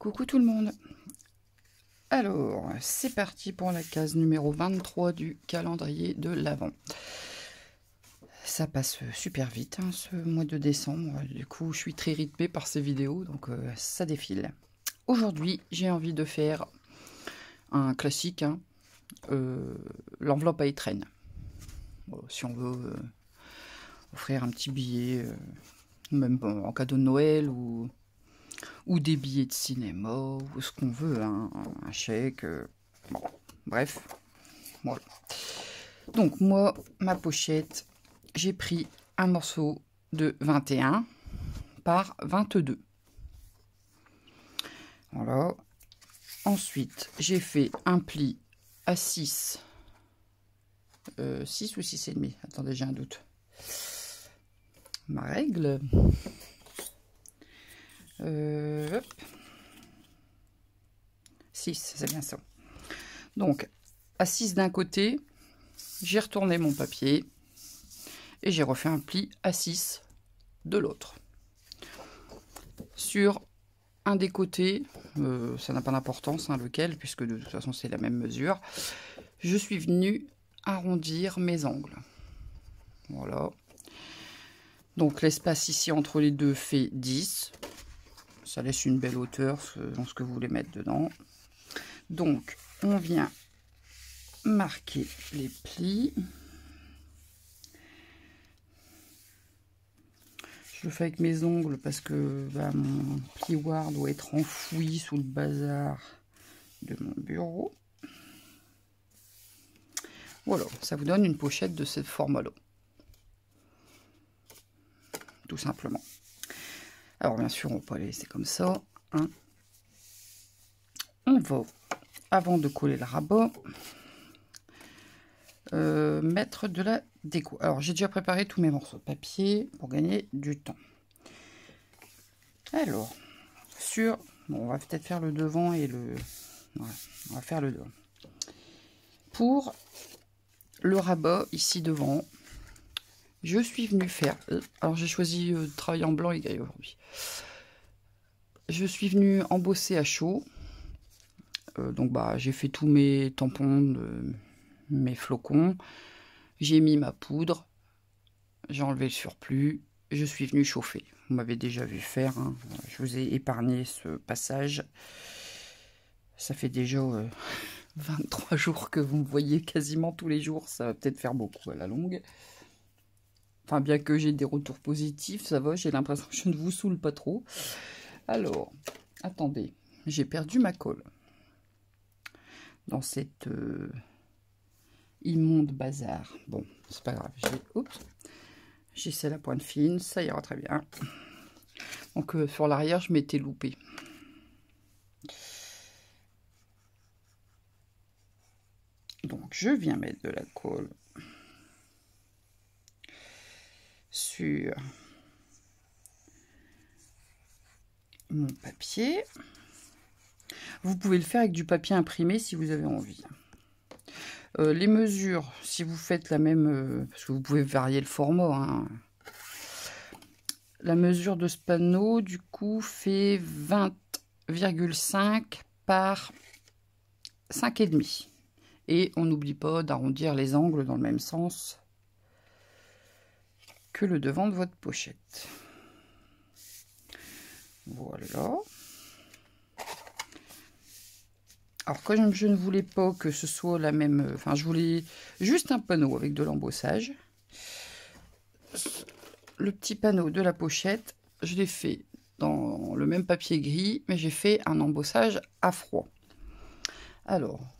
Coucou tout le monde. Alors, c'est parti pour la case numéro 23 du calendrier de l'Avent. Ça passe super vite hein, ce mois de décembre. Du coup, je suis très rythmée par ces vidéos, donc ça défile. Aujourd'hui, j'ai envie de faire un classique, hein, l'enveloppe à étrennes. Bon, si on veut offrir un petit billet, même en cadeau de Noël ou des billets de cinéma, ou ce qu'on veut, hein, un chèque, bon, bref, voilà. Donc moi, ma pochette, j'ai pris un morceau de 21 par 22. Voilà. Ensuite, j'ai fait un pli à 6. 6 ou 6,5. Attendez, j'ai un doute. Ma règle. Hop. 6, c'est bien ça. Donc, à 6 d'un côté, j'ai retourné mon papier et j'ai refait un pli à 6 de l'autre. Sur un des côtés, ça n'a pas d'importance hein, lequel, puisque de toute façon c'est la même mesure, je suis venue arrondir mes angles. Voilà. Donc l'espace ici entre les deux fait 10. Ça laisse une belle hauteur dans ce que vous voulez mettre dedans. Donc on vient marquer les plis. Je le fais avec mes ongles parce que mon plioir doit être enfoui sous le bazar de mon bureau. Voilà, ça vous donne une pochette de cette forme-là. Tout simplement. Alors bien sûr, on peut la laisser comme ça. Hein. On va, avant de coller le rabat, mettre de la déco. Alors j'ai déjà préparé tous mes morceaux de papier pour gagner du temps. Alors, bon, on va peut-être faire le devant et le... Voilà, on va faire le devant. Pour le rabat, ici devant, je suis venue faire... Alors j'ai choisi de travailler en blanc et gris aujourd'hui. Je suis venue embosser à chaud. Donc j'ai fait tous mes tampons, mes flocons. J'ai mis ma poudre. J'ai enlevé le surplus. Je suis venue chauffer. Vous m'avez déjà vu faire. Hein. Je vous ai épargné ce passage. Ça fait déjà 23 jours que vous me voyez quasiment tous les jours. Ça va peut-être faire beaucoup à la longue. Enfin, bien que j'ai des retours positifs, ça va. J'ai l'impression que je ne vous saoule pas trop. Alors, attendez. J'ai perdu ma colle. Dans cette immonde bazar. Bon, c'est pas grave. J'ai celle à pointe fine. Ça ira très bien. Donc, sur l'arrière, je m'étais loupée. Donc, je viens mettre de la colle sur mon papier. Vous pouvez le faire avec du papier imprimé si vous avez envie. Les mesures, si vous faites la même, parce que vous pouvez varier le format. Hein. La mesure de ce panneau, du coup, fait 20,5 par 5,5. Et on n'oublie pas d'arrondir les angles dans le même sens que le devant de votre pochette. Voilà. Alors, comme je ne voulais pas que ce soit la même... Enfin, je voulais juste un panneau avec de l'embossage. Le petit panneau de la pochette, je l'ai fait dans le même papier gris, mais j'ai fait un embossage à froid. Alors,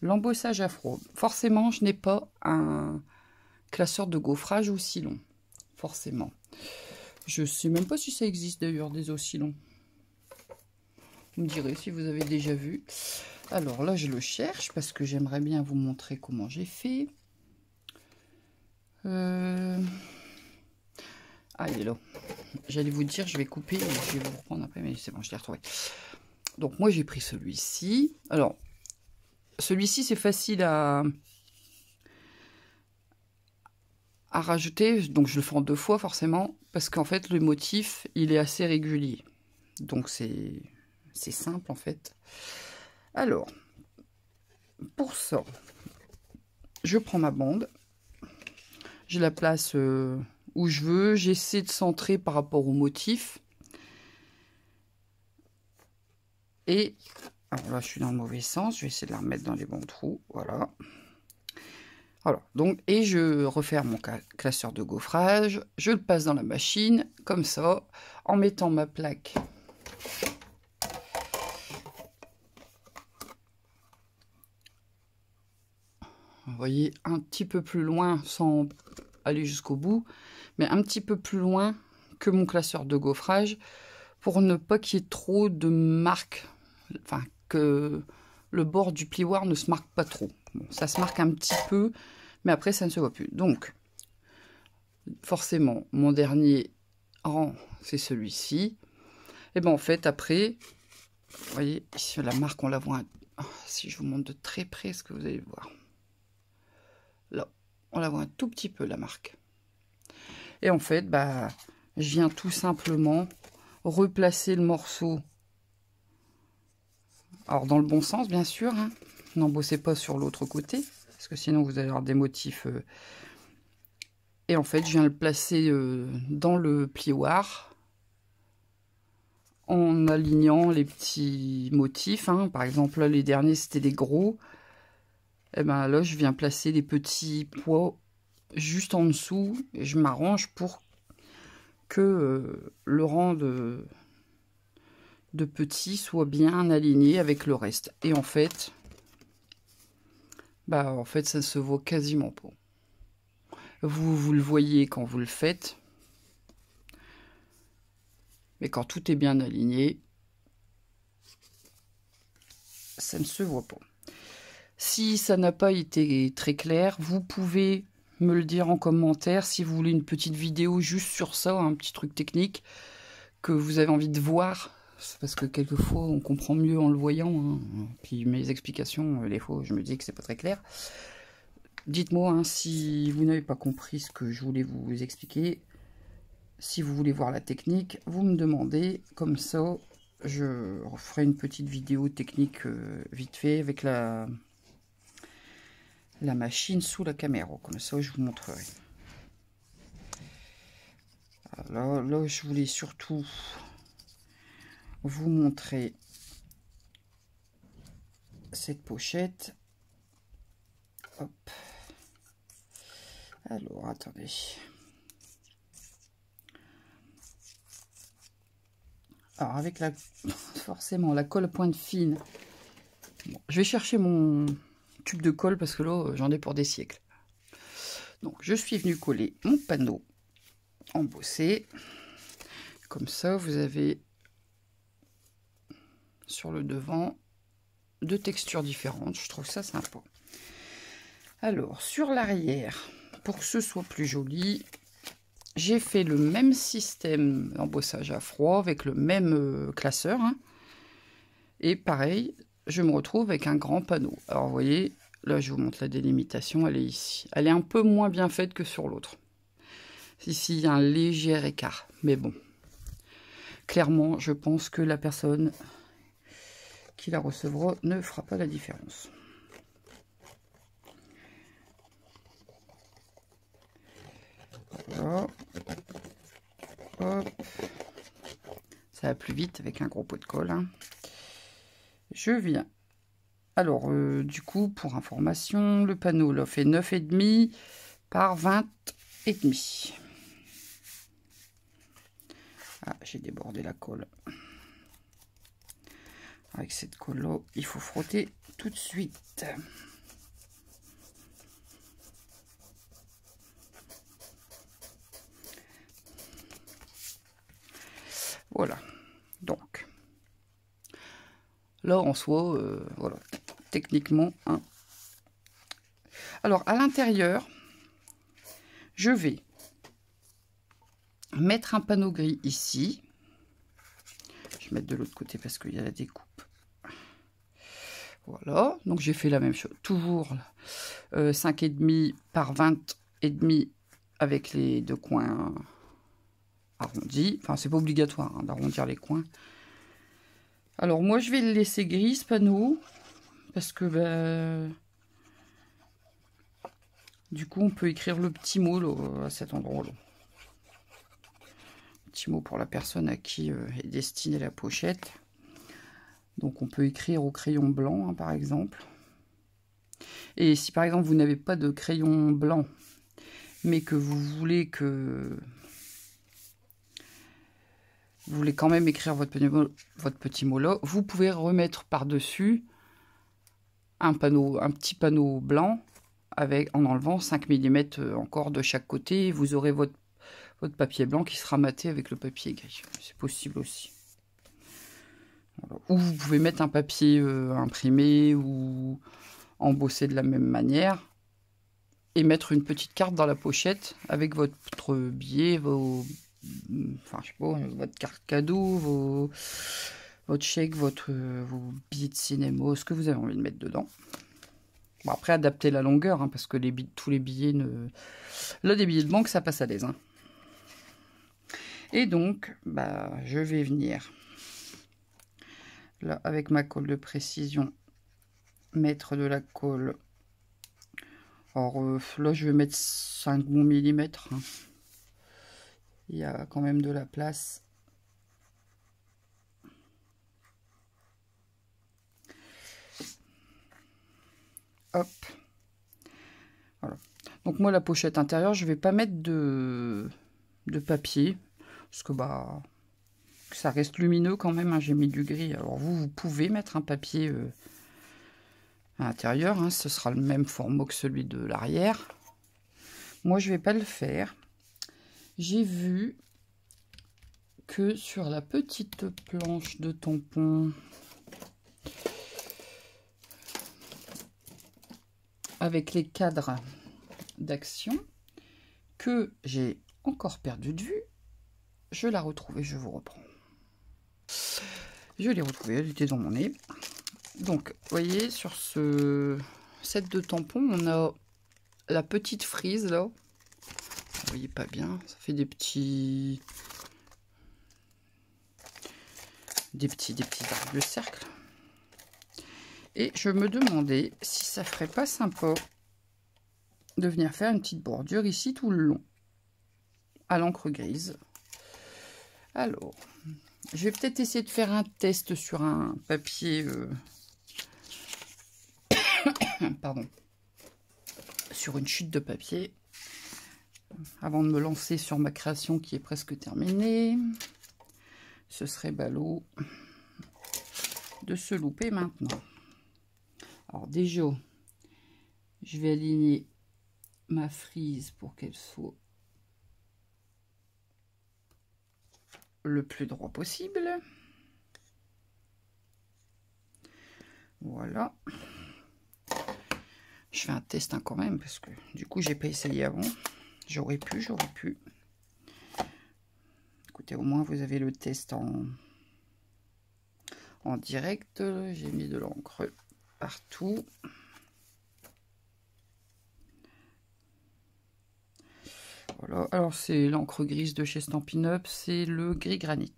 l'embossage à froid. Forcément, je n'ai pas un classeur de gaufrage aussi long. Forcément. Je ne sais même pas si ça existe d'ailleurs, des aussi longs. Vous me direz si vous avez déjà vu. Alors là, je le cherche parce que j'aimerais bien vous montrer comment j'ai fait. Ah, il est là. J'allais vous dire, je vais couper et je vais vous reprendre après, mais c'est bon, je l'ai retrouvé. Donc moi, j'ai pris celui-ci. Alors, celui-ci, c'est facile à rajouter. Donc, je le fais en 2 fois, forcément, parce qu'en fait, le motif, il est assez régulier. Donc c'est simple en fait. Alors, pour ça, je prends ma bande, je la place où je veux, j'essaie de centrer par rapport au motif. Et alors là, je suis dans le mauvais sens, je vais essayer de la remettre dans les bons trous, voilà. Alors, donc, et je referme mon classeur de gaufrage, je le passe dans la machine, comme ça, en mettant ma plaque. Vous voyez, un petit peu plus loin, sans aller jusqu'au bout, mais un petit peu plus loin que mon classeur de gaufrage, pour ne pas qu'il y ait trop de marques, enfin, que le bord du plioir ne se marque pas trop. Bon, ça se marque un petit peu, mais après ça ne se voit plus. Donc, forcément, mon dernier rang, c'est celui-ci. Et bien en fait, après, vous voyez, ici la marque, on la voit, si je vous montre de très près, ce que vous allez voir. Là, on la voit un tout petit peu, la marque. Et en fait, bah, je viens tout simplement replacer le morceau. Alors, dans le bon sens, bien sûr. Hein. N'embossez pas sur l'autre côté, parce que sinon, vous allez avoir des motifs. Et en fait, je viens le placer dans le plioir, en alignant les petits motifs. Hein. Par exemple, là, les derniers, c'était des gros. Et ben là, je viens placer des petits pois juste en dessous. Et je m'arrange pour que le rang de petits soit bien aligné avec le reste. Et en fait, ça se voit quasiment pas. Vous le voyez quand vous le faites. Mais quand tout est bien aligné, ça ne se voit pas. Si ça n'a pas été très clair, vous pouvez me le dire en commentaire si vous voulez une petite vidéo juste sur ça, un petit truc technique que vous avez envie de voir. Parce que quelquefois on comprend mieux en le voyant. Hein. Puis mes explications, des fois je me dis que c'est pas très clair. Dites-moi hein, si vous n'avez pas compris ce que je voulais vous expliquer. Si vous voulez voir la technique, vous me demandez, comme ça je ferai une petite vidéo technique vite fait avec la machine sous la caméra, comme ça je vous montrerai. Alors là je voulais surtout vous montrer cette pochette. Hop. Alors attendez. Alors avec forcément la colle à pointe fine. Bon, je vais chercher mon tube de colle parce que là j'en ai pour des siècles. Donc je suis venu coller mon panneau embossé. Comme ça vous avez sur le devant deux textures différentes. Je trouve ça sympa. Alors sur l'arrière, pour que ce soit plus joli, j'ai fait le même système d'embossage à froid avec le même classeur. Hein. Et pareil, je me retrouve avec un grand panneau. Alors vous voyez, là je vous montre la délimitation, elle est ici. Elle est un peu moins bien faite que sur l'autre. Ici, il y a un léger écart. Mais bon, clairement, je pense que la personne qui la recevra ne fera pas la différence. Voilà. Hop. Ça va plus vite avec un gros pot de colle. Hein. Je viens. Alors, du coup, pour information, le panneau là fait 9,5 par 20,5. Ah, j'ai débordé la colle. Avec cette colle là, il faut frotter tout de suite. Voilà. Donc, là en soi, voilà, techniquement. Hein. Alors, à l'intérieur, je vais mettre un panneau gris ici. Je vais mettre de l'autre côté parce qu'il y a la découpe. Voilà, donc j'ai fait la même chose. Toujours 5,5 par 20,5 avec les deux coins arrondis. Enfin, c'est pas obligatoire hein, d'arrondir les coins. Alors moi je vais le laisser gris ce panneau parce que du coup on peut écrire le petit mot là, à cet endroit là. Petit mot pour la personne à qui est destinée la pochette. Donc on peut écrire au crayon blanc par exemple. Et si par exemple vous n'avez pas de crayon blanc mais que vous voulez quand même écrire votre petit mot là, vous pouvez remettre par-dessus un petit panneau blanc en enlevant 5 mm encore de chaque côté. Vous aurez votre papier blanc qui sera maté avec le papier gris. C'est possible aussi. Voilà. Ou vous pouvez mettre un papier imprimé ou embossé de la même manière et mettre une petite carte dans la pochette avec votre billet, votre carte cadeau, votre chèque, vos billets de cinéma, ce que vous avez envie de mettre dedans. Bon, après, adaptez la longueur, parce que tous les billets Là, des billets de banque, ça passe à l'aise. Et donc, je vais venir, là, avec ma colle de précision, mettre de la colle. Alors, là, je vais mettre 5 bons millimètres. Il y a quand même de la place. Hop. Voilà. Donc moi, la pochette intérieure, je vais pas mettre de papier. Parce que ça reste lumineux quand même. J'ai mis du gris. Alors vous pouvez mettre un papier à l'intérieur. Ce sera le même format que celui de l'arrière. Moi, je vais pas le faire. J'ai vu que sur la petite planche de tampon avec les cadres d'action que j'ai encore perdu de vue, je la retrouve et je vous reprends. Je l'ai retrouvée, elle était dans mon nez. Donc, vous voyez, sur ce set de tampons, on a la petite frise là. Vous voyez pas bien, ça fait des petits arbres de cercle. Et je me demandais si ça ferait pas sympa de venir faire une petite bordure ici tout le long à l'encre grise. Alors, je vais peut-être essayer de faire un test sur un papier pardon, sur une chute de papier avant de me lancer sur ma création qui est presque terminée. Ce serait ballot de se louper maintenant. Alors déjà, je vais aligner ma frise pour qu'elle soit le plus droit possible. Voilà. Je fais un test quand même parce que du coup j'ai pas essayé avant. J'aurais pu. Écoutez, au moins vous avez le test en direct. J'ai mis de l'encre partout. Voilà, alors c'est l'encre grise de chez Stampin' Up, c'est le gris granit.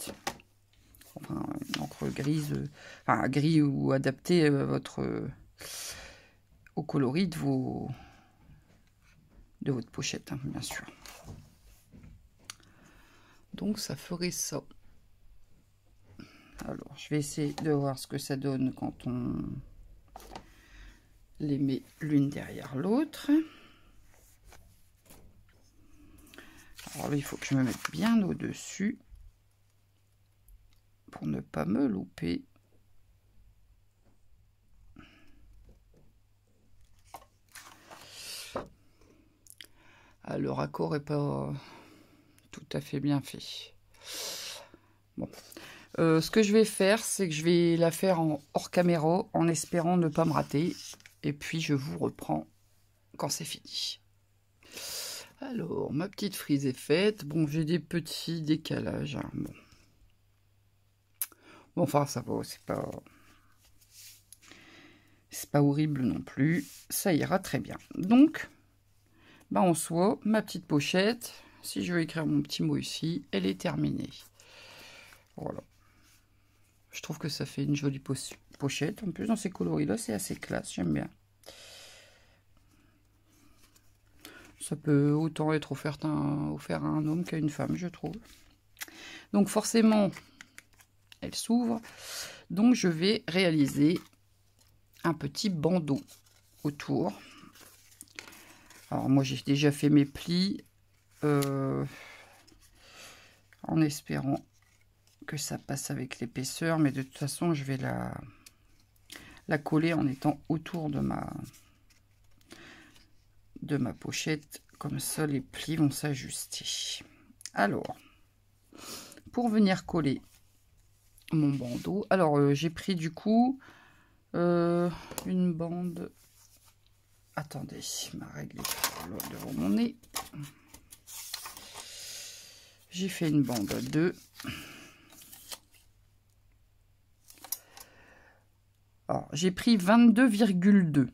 Enfin, une encre grise, enfin gris ou adapté au coloris de votre pochette, bien sûr. Donc ça ferait ça. Alors, je vais essayer de voir ce que ça donne quand on les met l'une derrière l'autre. Alors là, il faut que je me mette bien au-dessus pour ne pas me louper. Ah, le raccord n'est pas tout à fait bien fait. Bon. Ce que je vais faire, c'est que je vais la faire en hors caméra en espérant ne pas me rater. Et puis, je vous reprends quand c'est fini. Alors, ma petite frise est faite. Bon, j'ai des petits décalages. Bon, enfin, ça va, c'est pas horrible non plus. Ça ira très bien. Donc, en soi, ma petite pochette, si je veux écrire mon petit mot ici, elle est terminée. Voilà. Je trouve que ça fait une jolie pochette. En plus, dans ces coloris-là, c'est assez classe. J'aime bien. Ça peut autant être offert à un homme qu'à une femme, je trouve. Donc, forcément, elle s'ouvre. Donc, je vais réaliser un petit bandeau autour. Alors, moi, j'ai déjà fait mes plis en espérant que ça passe avec l'épaisseur. Mais de toute façon, je vais la coller en étant autour de ma pochette. Comme ça, les plis vont s'ajuster. Alors, pour venir coller mon bandeau, alors j'ai pris du coup une bande. Attendez, ma règle est devant mon nez. J'ai fait une bande à 2. Alors, j'ai pris 22,2.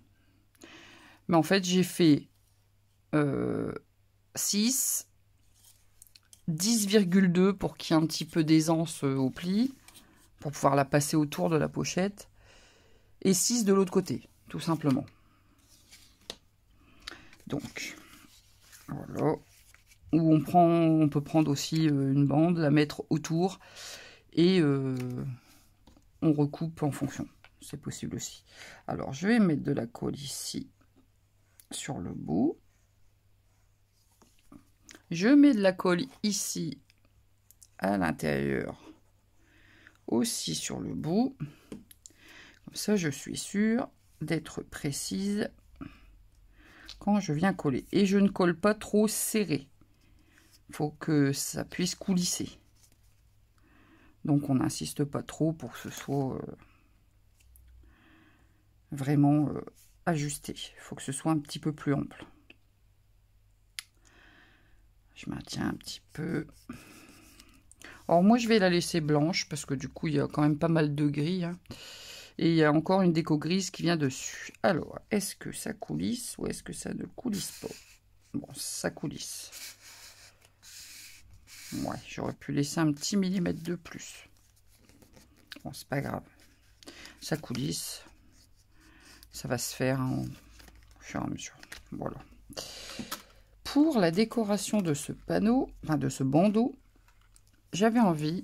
Mais en fait, j'ai fait 6, 10,2 pour qu'il y ait un petit peu d'aisance au pli, pour pouvoir la passer autour de la pochette, et 6 de l'autre côté, tout simplement. Donc, voilà. Où on peut prendre aussi une bande, la mettre autour, et on recoupe en fonction. C'est possible aussi. Alors, je vais mettre de la colle ici, sur le bout. Je mets de la colle ici, à l'intérieur, aussi sur le bout. Comme ça, je suis sûre d'être précise quand je viens coller. Et je ne colle pas trop serré. Il faut que ça puisse coulisser. Donc, on n'insiste pas trop pour que ce soit vraiment ajusté. Il faut que ce soit un petit peu plus ample. Je maintiens un petit peu. Alors moi, je vais la laisser blanche parce que du coup, il y a quand même pas mal de gris. Hein. Et il y a encore une déco grise qui vient dessus. Alors, est-ce que ça coulisse ou est-ce que ça ne coulisse pas? Bon, ça coulisse. Ouais, j'aurais pu laisser un petit millimètre de plus. Bon, c'est pas grave. Ça coulisse. Ça va se faire au fur et à mesure. Voilà. Pour la décoration de ce panneau, enfin de ce bandeau, j'avais envie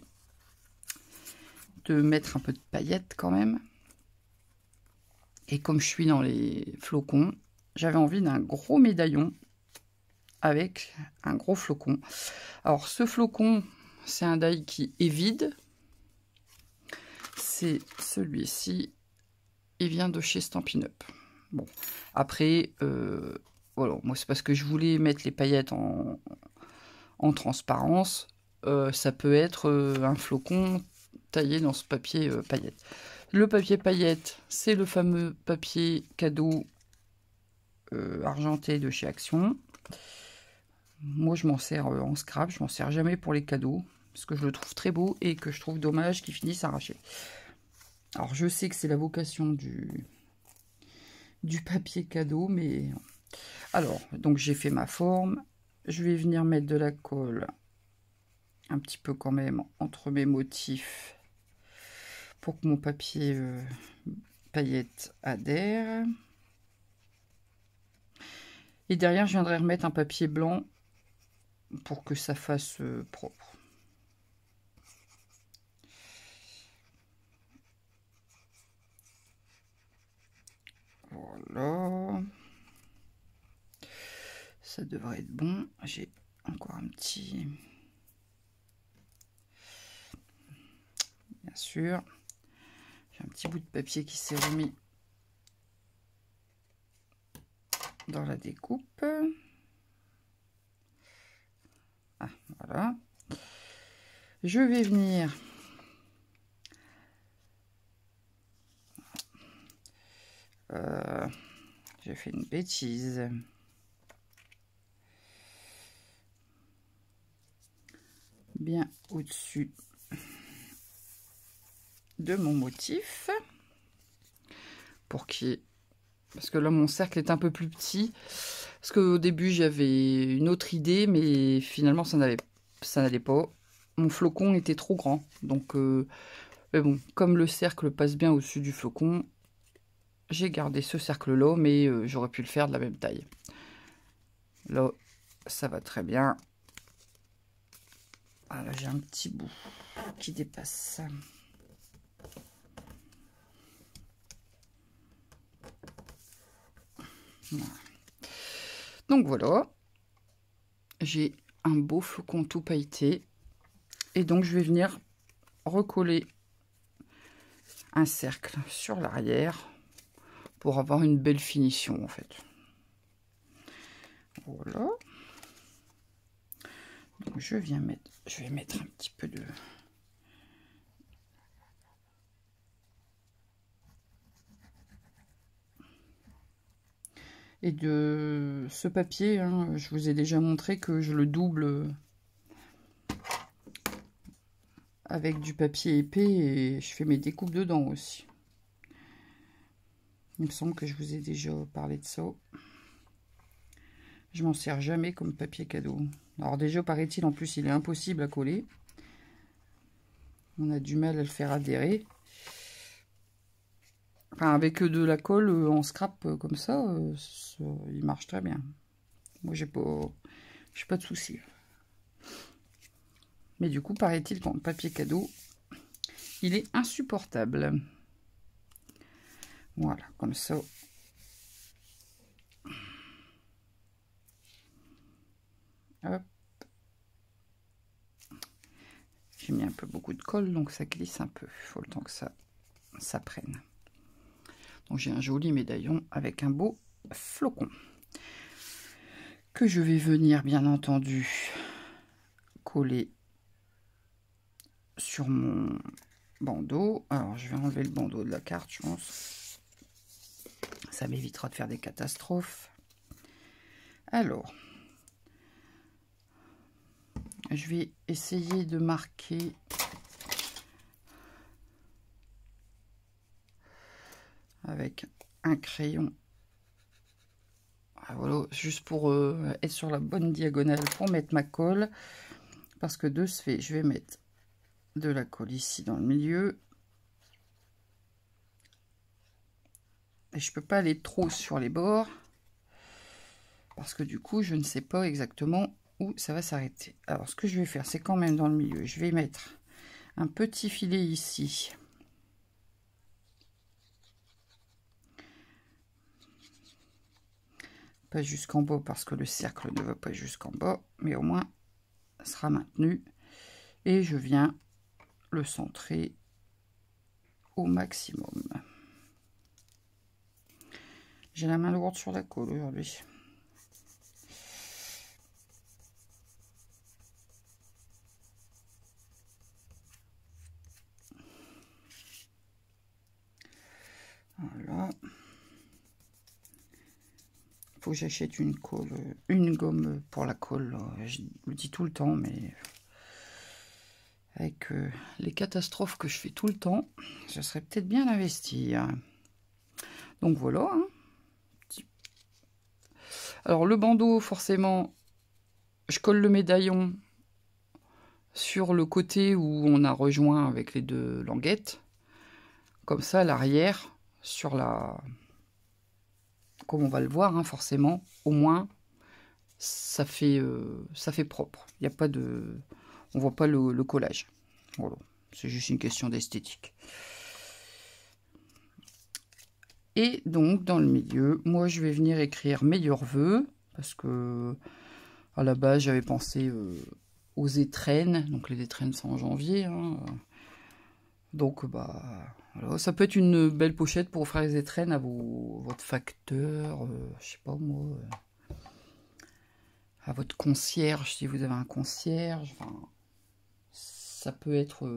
de mettre un peu de paillettes quand même. Et comme je suis dans les flocons, j'avais envie d'un gros médaillon avec un gros flocon. Alors ce flocon, c'est un die qui est vide. C'est celui-ci. Il vient de chez Stampin' Up. Bon, après, voilà, moi c'est parce que je voulais mettre les paillettes en transparence. Ça peut être un flocon taillé dans ce papier paillettes. Le papier paillettes, c'est le fameux papier cadeau argenté de chez Action. Moi, je m'en sers en scrap. Je m'en sers jamais pour les cadeaux parce que je le trouve très beau et que je trouve dommage qu'il finisse arraché. Alors, je sais que c'est la vocation du papier cadeau, mais... Alors, donc j'ai fait ma forme. Je vais venir mettre de la colle un petit peu quand même entre mes motifs pour que mon papier paillette adhère. Et derrière, je viendrai remettre un papier blanc pour que ça fasse propre. Voilà. Ça devrait être bon. J'ai encore un petit... Bien sûr. J'ai un petit bout de papier qui s'est remis dans la découpe. Ah, voilà. Je vais venir... j'ai fait une bêtise. Bien au-dessus de mon motif. Pour qu'il y ait... Parce que là, mon cercle est un peu plus petit. Parce qu'au début, j'avais une autre idée, mais finalement, ça n'allait pas. Mon flocon était trop grand. Donc, Mais bon, comme le cercle passe bien au-dessus du flocon, j'ai gardé ce cercle-là, mais j'aurais pu le faire de la même taille. Là, ça va très bien. Ah là, j'ai un petit bout qui dépasse. Voilà. Donc voilà, j'ai un beau flocon tout pailleté. Et donc, je vais venir recoller un cercle sur l'arrière pour avoir une belle finition, en fait. Voilà. Donc, je vais mettre un petit peu de... Et de ce papier, hein, je vous ai déjà montré que je le double avec du papier épais et je fais mes découpes dedans aussi. Il me semble que je vous ai déjà parlé de ça. Je m'en sers jamais comme papier cadeau. Alors déjà, paraît-il, en plus, il est impossible à coller. On a du mal à le faire adhérer. Enfin, avec de la colle en scrap comme ça, il marche très bien. Moi, j'ai pas de soucis. Mais du coup, paraît-il qu'en papier cadeau, il est insupportable. Voilà, comme ça. Hop. J'ai mis un peu beaucoup de colle, donc ça glisse un peu. Il faut le temps que ça prenne. Donc j'ai un joli médaillon avec un beau flocon. Que je vais venir, bien entendu, coller sur mon bandeau. Alors, je vais enlever le bandeau de la carte, je pense. Ça m'évitera de faire des catastrophes. Alors, je vais essayer de marquer avec un crayon. Voilà, juste pour être sur la bonne diagonale pour mettre ma colle. Parce que de ce fait, je vais mettre de la colle ici dans le milieu. Et je peux pas aller trop sur les bords. Parce que du coup, je ne sais pas exactement où ça va s'arrêter. Alors, ce que je vais faire, c'est quand même dans le milieu. Je vais mettre un petit filet ici. Pas jusqu'en bas parce que le cercle ne va pas jusqu'en bas. Mais au moins, ça sera maintenu. Et je viens le centrer au maximum. J'ai la main lourde sur la colle aujourd'hui. Voilà. Faut que j'achète une gomme pour la colle. Je le dis tout le temps, mais avec les catastrophes que je fais tout le temps, ce serait peut-être bien d'investir. Donc voilà. Hein. Alors le bandeau, forcément, je colle le médaillon sur le côté où on a rejoint avec les deux languettes. Comme ça, l'arrière, sur la... Comme on va le voir, hein, forcément, au moins, ça fait propre. Il n'y a pas de... On voit pas le collage. Voilà. C'est juste une question d'esthétique. Et donc, dans le milieu, moi, je vais venir écrire meilleurs vœux. Parce que, à la base, j'avais pensé aux étrennes. Donc, les étrennes, c'est en janvier. Hein. Donc, bah... Alors, ça peut être une belle pochette pour offrir les étrennes à votre facteur, je sais pas moi, à votre concierge, si vous avez un concierge. Enfin, ça peut être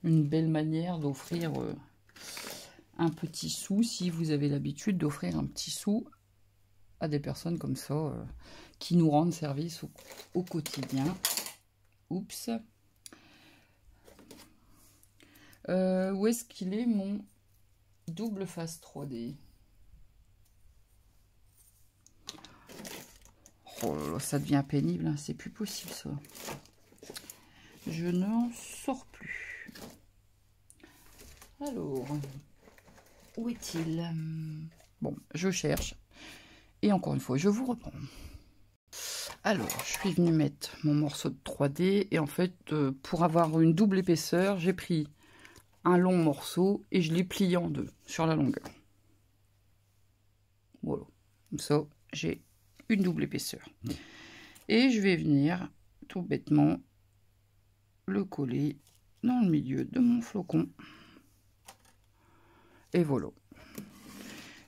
une belle manière d'offrir un petit sou, si vous avez l'habitude d'offrir un petit sou à des personnes comme ça, qui nous rendent service au quotidien. Oups. Où est-ce qu'il est mon double face 3D? Oh là là, ça devient pénible, hein. C'est plus possible ça. Je n'en sors plus. Alors, où est-il? Bon, je cherche. Et encore une fois, je vous reprends. Alors, je suis venue mettre mon morceau de 3D. Et en fait, pour avoir une double épaisseur, j'ai pris un long morceau et je l'ai plié en deux sur la longueur. Voilà. Comme ça, j'ai une double épaisseur. Et je vais venir tout bêtement le coller dans le milieu de mon flocon. Et voilà.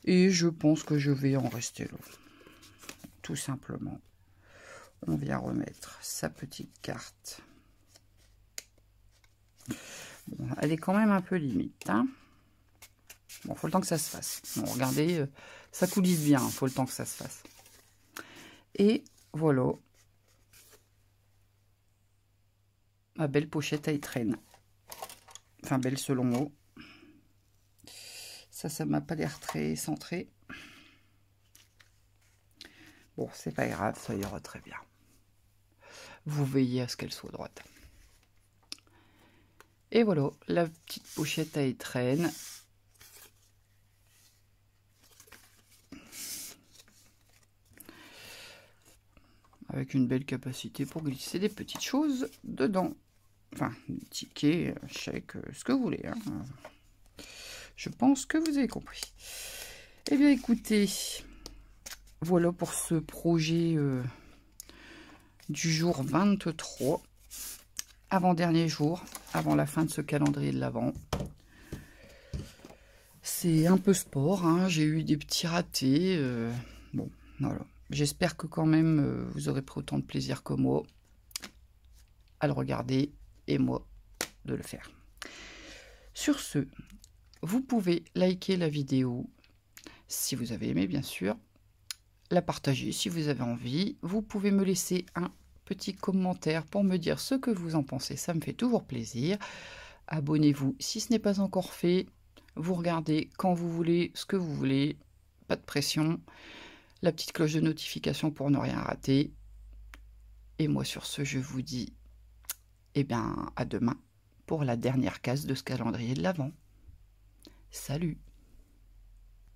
Et je pense que je vais en rester là. Tout simplement. On vient remettre sa petite carte. Bon, elle est quand même un peu limite. Hein. Bon, faut le temps que ça se fasse. Bon, regardez, ça coulisse bien. Faut le temps que ça se fasse. Et voilà. Ma belle pochette à étrenne. Enfin, belle selon moi. Ça m'a pas l'air très centré. Bon, c'est pas grave, ça ira très bien. Vous veillez à ce qu'elle soit droite. Et voilà, la petite pochette à étrenne. Avec une belle capacité pour glisser des petites choses dedans. Enfin, tickets, chèques, ce que vous voulez. Hein. Je pense que vous avez compris. Eh bien, écoutez, voilà pour ce projet du jour 23, avant-dernier jour, avant la fin de ce calendrier de l'Avent. C'est un peu sport, hein. J'ai eu des petits ratés. Bon, voilà. J'espère que quand même vous aurez pris autant de plaisir que moi à le regarder et moi de le faire. Sur ce, vous pouvez liker la vidéo si vous avez aimé, bien sûr, la partager si vous avez envie. Vous pouvez me laisser un petit commentaire pour me dire ce que vous en pensez, ça me fait toujours plaisir. Abonnez-vous si ce n'est pas encore fait. Vous regardez quand vous voulez, ce que vous voulez, pas de pression. La petite cloche de notification pour ne rien rater. Et moi sur ce, je vous dis eh bien à demain pour la dernière case de ce calendrier de l'Avent. Salut!